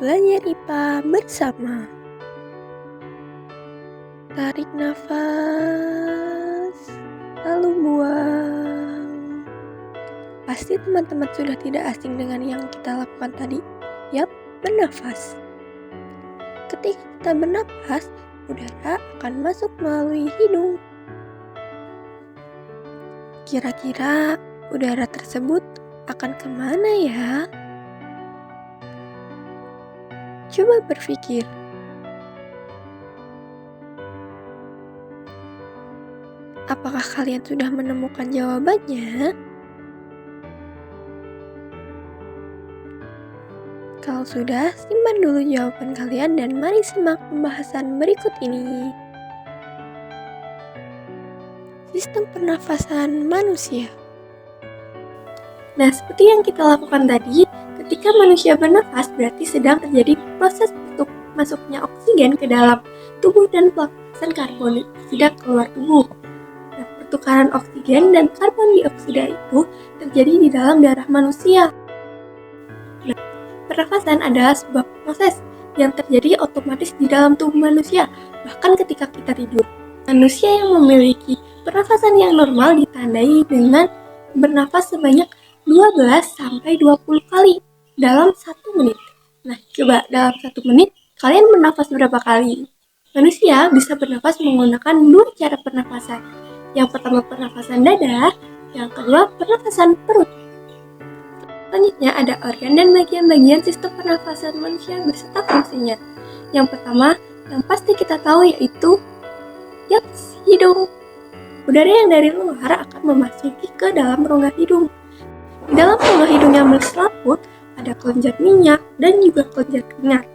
Belajar IPA bersama. Tarik nafas, lalu buang. Pasti teman-teman sudah tidak asing dengan yang kita lakukan tadi. Yap, bernafas. Ketika kita bernafas, udara akan masuk melalui hidung. Kira-kira udara tersebut akan kemana ya? Coba berpikir. Apakah kalian sudah menemukan jawabannya? Kalau sudah, simpan dulu jawaban kalian dan mari simak pembahasan berikut ini. Sistem pernafasan manusia. Nah, seperti yang kita lakukan tadi, ketika manusia bernafas berarti sedang terjadi proses masuknya oksigen ke dalam tubuh dan pelepasan karbon dioksida keluar tubuh. Nah, pertukaran oksigen dan karbon dioksida itu terjadi di dalam darah manusia. Nah, pernafasan adalah sebuah proses yang terjadi otomatis di dalam tubuh manusia, bahkan ketika kita tidur. Manusia yang memiliki pernafasan yang normal ditandai dengan bernafas sebanyak 12-20 kali dalam 1 menit. Nah, coba dalam 1 menit, kalian bernafas berapa kali? Manusia bisa bernafas menggunakan 2 cara pernafasan. Yang pertama pernafasan dada, yang kedua pernafasan perut. Selanjutnya ada organ dan bagian-bagian sistem pernafasan manusia beserta fungsinya. Yang pertama, yang pasti kita tahu yaitu hidung. Udara yang dari luar akan memasuki ke dalam rongga hidung. Di dalam rongga hidung yang berselaput, ada kelenjar minyak dan juga kelenjar keringat.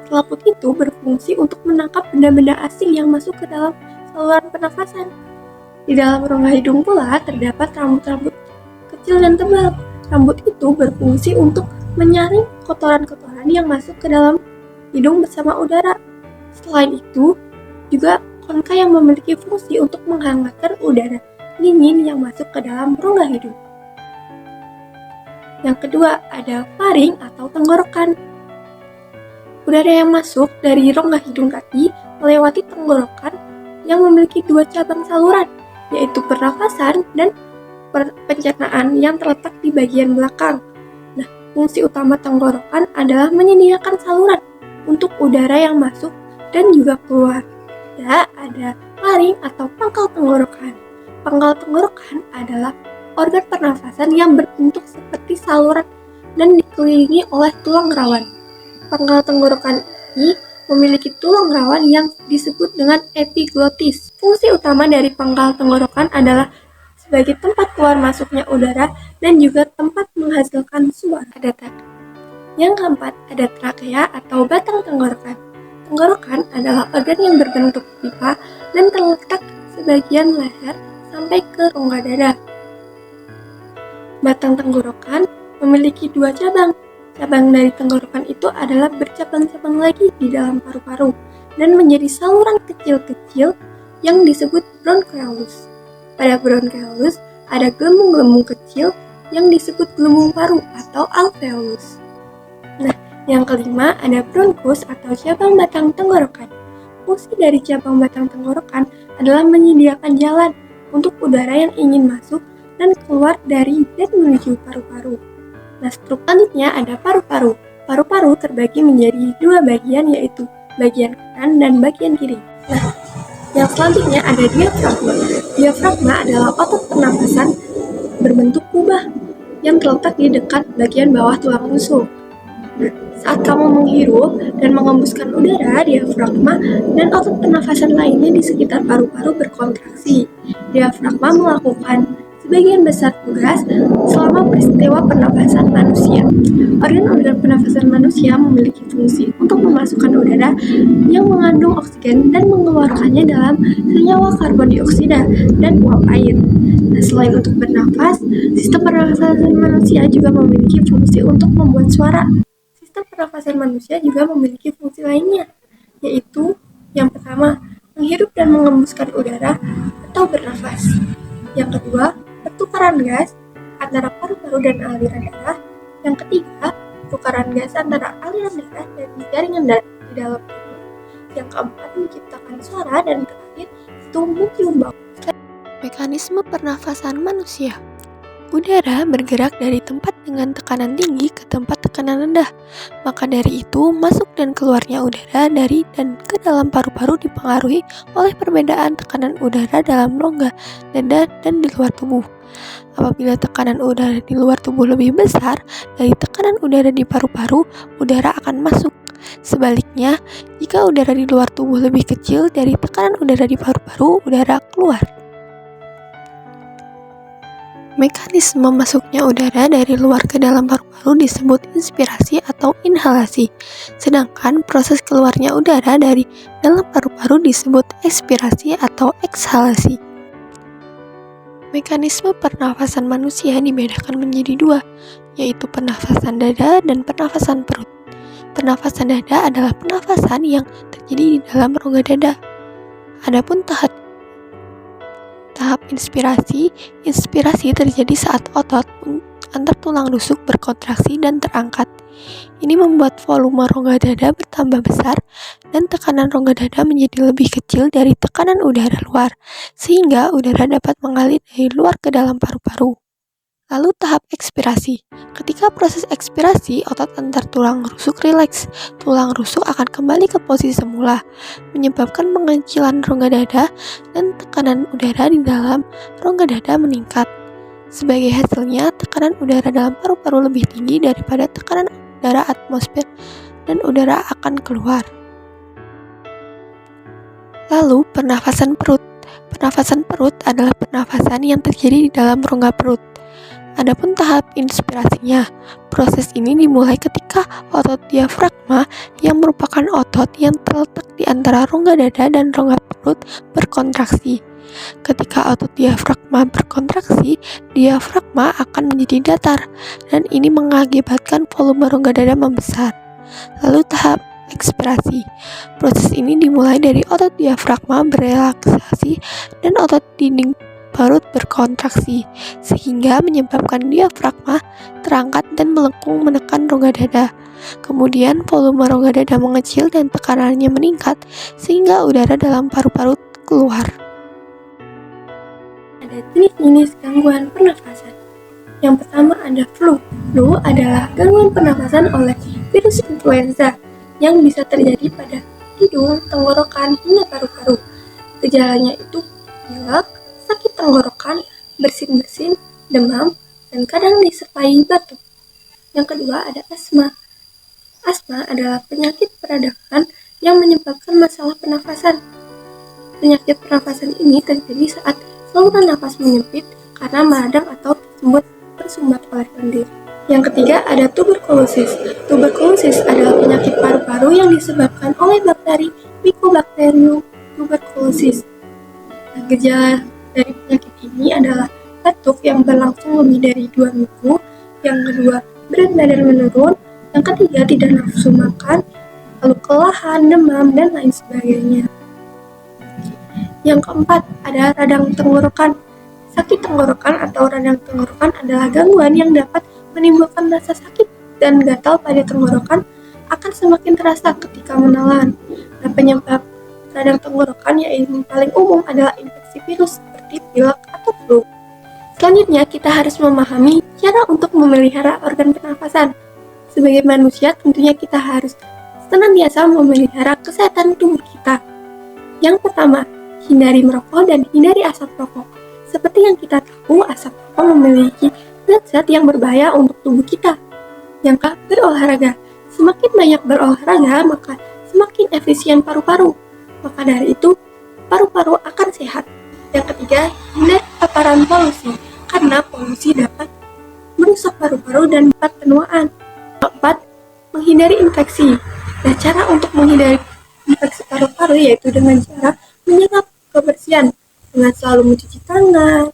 Selaput itu berfungsi untuk menangkap benda-benda asing yang masuk ke dalam saluran pernafasan. Di dalam rongga hidung pula terdapat rambut-rambut kecil dan tebal. Rambut itu berfungsi untuk menyaring kotoran-kotoran yang masuk ke dalam hidung bersama udara. Selain itu, juga konka yang memiliki fungsi untuk menghangatkan udara dingin yang masuk ke dalam rongga hidung. Yang kedua, ada faring atau tenggorokan. Udara yang masuk dari rongga hidung tadi melewati tenggorokan yang memiliki 2 cabang saluran, yaitu pernafasan dan pencernaan yang terletak di bagian belakang. Nah, fungsi utama tenggorokan adalah menyediakan saluran untuk udara yang masuk dan juga keluar. Ya, ada faring atau pangkal tenggorokan. Pangkal tenggorokan adalah organ pernafasan yang berbentuk seperti saluran dan dikelilingi oleh tulang rawan. Pangkal tenggorokan ini memiliki tulang rawan yang disebut dengan epiglotis. Fungsi utama dari pangkal tenggorokan adalah sebagai tempat keluar masuknya udara dan juga tempat menghasilkan suara. Yang keempat, ada trakea atau batang tenggorokan. Tenggorokan adalah organ yang berbentuk pipa dan terletak sebagian leher sampai ke rongga dada. Batang tenggorokan memiliki 2 cabang. Cabang dari tenggorokan itu adalah bercabang-cabang lagi di dalam paru-paru dan menjadi saluran kecil-kecil yang disebut bronchioles. Pada bronchioles ada gelembung-gelembung kecil yang disebut gelembung paru atau alveolus. Nah, yang kelima ada bronchus atau cabang batang tenggorokan. Fungsi dari cabang batang tenggorokan adalah menyediakan jalan untuk udara yang ingin masuk dan keluar dari dan menuju paru-paru. Nah, struktur selanjutnya ada paru-paru. Paru-paru terbagi menjadi 2 bagian, yaitu bagian kanan dan bagian kiri. Nah, yang selanjutnya ada diafragma. Diafragma adalah otot pernafasan berbentuk kubah yang terletak di dekat bagian bawah tulang rusuk. Saat kamu menghirup dan mengembuskan udara, diafragma dan otot pernafasan lainnya di sekitar paru-paru berkontraksi. Diafragma melakukan sebagian besar tugas selama peristiwa pernafasan manusia. Organ-organ pernafasan manusia memiliki fungsi untuk memasukkan udara yang mengandung oksigen dan mengeluarkannya dalam senyawa karbon dioksida dan uap air. Nah, selain untuk bernafas, sistem pernafasan manusia juga memiliki fungsi untuk membuat suara. Sistem pernafasan manusia juga memiliki fungsi lainnya, yaitu yang pertama, menghirup dan mengembuskan udara atau bernafas. Yang kedua, pertukaran gas antara paru-paru dan aliran darah. Yang ketiga, pertukaran gas antara aliran darah dan jaringan darah di dalam tubuh. Yang keempat, menciptakan suara, dan terakhir itu mencium bau. Mekanisme pernafasan manusia. Udara bergerak dari tempat dengan tekanan tinggi ke tempat tekanan rendah. Maka dari itu, masuk dan keluarnya udara dari dan ke dalam paru-paru dipengaruhi oleh perbedaan tekanan udara dalam rongga dada dan di luar tubuh. Apabila tekanan udara di luar tubuh lebih besar dari tekanan udara di paru-paru, udara akan masuk. Sebaliknya, jika udara di luar tubuh lebih kecil dari tekanan udara di paru-paru, udara keluar. Mekanisme masuknya udara dari luar ke dalam paru-paru disebut inspirasi atau inhalasi, sedangkan proses keluarnya udara dari dalam paru-paru disebut ekspirasi atau ekshalasi. Mekanisme pernafasan manusia dibedakan menjadi dua, yaitu pernafasan dada dan pernafasan perut. Pernafasan dada adalah pernafasan yang terjadi di dalam rongga dada. Adapun tahap inspirasi terjadi saat otot antar tulang rusuk berkontraksi dan terangkat. Ini membuat volume rongga dada bertambah besar dan tekanan rongga dada menjadi lebih kecil dari tekanan udara luar, sehingga udara dapat mengalir dari luar ke dalam paru-paru. Lalu tahap ekspirasi. Ketika proses ekspirasi, otot antar tulang rusuk rileks. Tulang rusuk akan kembali ke posisi semula, menyebabkan pengecilan rongga dada dan tekanan udara di dalam rongga dada meningkat. Sebagai hasilnya, tekanan udara dalam paru-paru lebih tinggi daripada tekanan udara atmosfer dan udara akan keluar. Lalu, pernafasan perut. Pernafasan perut adalah pernafasan yang terjadi di dalam rongga perut. Adapun tahap inspirasinya, proses ini dimulai ketika otot diafragma yang merupakan otot yang terletak di antara rongga dada dan rongga perut berkontraksi. Ketika otot diafragma berkontraksi, diafragma akan menjadi datar dan ini mengakibatkan volume rongga dada membesar. Lalu tahap ekspirasi. Proses ini dimulai dari otot diafragma berelaksasi dan otot dinding perut berkontraksi, sehingga menyebabkan diafragma terangkat dan melengkung menekan rongga dada. Kemudian volume rongga dada mengecil dan tekanannya meningkat, sehingga udara dalam paru-paru keluar. Ada jenis-jenis gangguan pernafasan. Yang pertama ada flu. Flu adalah gangguan pernafasan oleh virus influenza yang bisa terjadi pada hidung, tenggorokan, hingga paru-paru. Gejalanya itu pilek, sakit tenggorokan, bersin-bersin, demam, dan kadang disertai batuk. Yang kedua ada asma. Asma adalah penyakit peradaban yang menyebabkan masalah pernafasan. Penyakit pernafasan ini terjadi saat saluran napas menyempit karena meradang atau tersumbat oleh lendir. Yang ketiga ada tuberkulosis. Tuberkulosis adalah penyakit paru-paru yang disebabkan oleh bakteri Mycobacterium tuberculosis. Gejala dari penyakit ini adalah batuk yang berlangsung lebih dari 2 minggu, yang kedua berat badan menurun, yang ketiga tidak nafsu makan, lalu kelelahan, demam, dan lain sebagainya. Yang keempat ada radang tenggorokan. Sakit tenggorokan atau radang tenggorokan adalah gangguan yang dapat menimbulkan rasa sakit dan gatal pada tenggorokan akan semakin terasa ketika menelan. Nah, penyebab radang tenggorokan yang paling umum adalah infeksi virus seperti pilek atau flu. Selanjutnya, kita harus memahami cara untuk memelihara organ pernafasan. Sebagai manusia, tentunya kita harus senantiasa memelihara kesehatan tubuh kita. Yang pertama, hindari merokok dan hindari asap rokok. Seperti yang kita tahu, asap rokok memiliki zat-zat yang berbahaya untuk tubuh kita. Yang kedua, berolahraga. Semakin banyak berolahraga, maka semakin efisien paru-paru. Maka dari itu, paru-paru akan sehat. Yang ketiga, hindari paparan polusi, karena polusi dapat merusak paru-paru dan dapat penuaan. Keempat, menghindari infeksi. Nah, cara untuk menghindari infeksi paru-paru yaitu dengan cara menjaga kebersihan, dengan selalu mencuci tangan,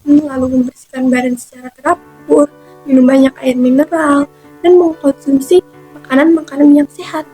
lalu membersihkan badan secara teratur, minum banyak air mineral, dan mengkonsumsi makanan-makanan yang sehat.